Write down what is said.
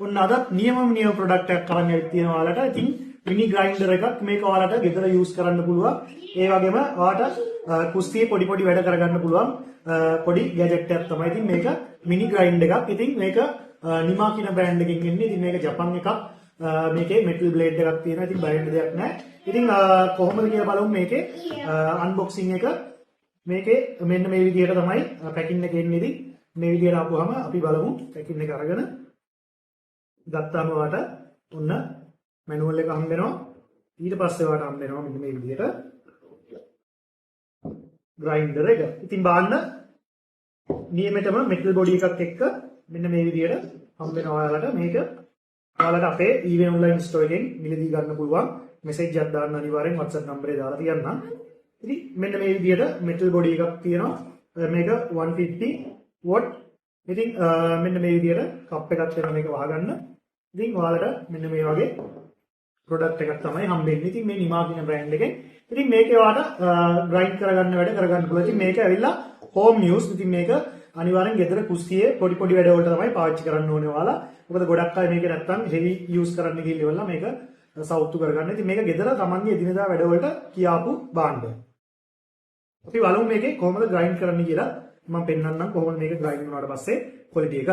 ඔන්න අදත් නියම ප්‍රොඩක්ට් එකක් කරන් ඇවිත් තියෙනවා ඔයාලට. ඉතින් මිනි ග්‍රයින්ඩර් එකක් මේක ඔයාලට ගෙදර යූස් කරන්න පුළුවන්. ඒ වගේම ඔයාලට කුස්සියේ පොඩි වැඩ කරගන්න පුළුවන් පොඩි ගැජට් එකක් තමයි. ඉතින් මේක මිනි ග්‍රයින්ඩර් එකක්. ඉතින් මේක නිමා කියන බ්‍රෑන්ඩ් එකකින් එන්නේ. ඉතින් මේක ජපන් එකක්. මේකේ මෙටල් බ්ලේඩ් එකක් තියෙනවා. ඉතින් බයින්ඩ් දෙයක් නැහැ. ඉතින් කොහොමද කියලා බලමු මේකේ අන්බොක්සිං එක. මේකේ මෙන්න මේ විදිහට තමයි පැකින් එක එන්නේ. ඉතින් මේ විදිහට ආපුවාම අපි බලමු පැකින් එක අරගෙන ගත්තාම වාට ඔන්න මැනුවල් එක හම්බ වෙනවා. ඊට පස්සේ වාට හම්බ වෙනවා මෙන්න මේ විදිහට ග්‍රයින්ඩර් එක. ඉතින් බලන්න නියමෙටම මෙටල් බොඩි එකක් එක්ක මෙන්න මේ විදිහට හම්බ වෙනවා ඔයාලට. මේක ඔයාලට අපේ eBay online store එකෙන් මිලදී ගන්න පුළුවන්. මෙසේජ් එකක් දාන්න අනිවාර්යෙන් WhatsApp නම්බරේ දාලා තියන්න. ඉතින් මෙන්න මේ විදිහට මෙටල් බොඩි එකක් තියෙනවා. මේක 150 watt. ඉතින් මෙන්න මේ විදිහට කප් එකක් තියෙනවා මේක වහගන්න. ඉතින් ඔයාලට මෙන්න මේ වගේ ප්‍රොඩක්ට් එකක් තමයි හම්බෙන්නේ. ඉතින් මේ නිමා කියන බ්‍රෑන්ඩ් එකෙන්. ඉතින් මේකේ ඔයාලට ග්‍රයින්ඩ් කරගන්න වැඩ කරගන්න පුළුවන්. ඉතින් මේක ඇවිල්ලා හෝම් යූස්. ඉතින් මේක අනිවාර්යෙන් ගෙදර කුස්සියේ පොඩි වැඩ වලට තමයි පාවිච්චි කරන්න ඕනේ ඔයාලා. මොකද ගොඩක් අය මේක නැත්තම් හෙවි යූස් කරන්න ගිහිල්ලා මේක සවුත්තු කරගන්න. ඉතින් මේක ගෙදර තමන්ගේ එදිනෙදා වැඩ වලට කියාපු භාණ්ඩයක්. අපි බලමු මේකේ කොහොමද ග්‍රයින්ඩ් කරන්න කියලා. මම පෙන්නන්නම් කොහොමද මේක ග්‍රයින්ඩ් වුණාට පස්සේ ක්වොලිටි එක.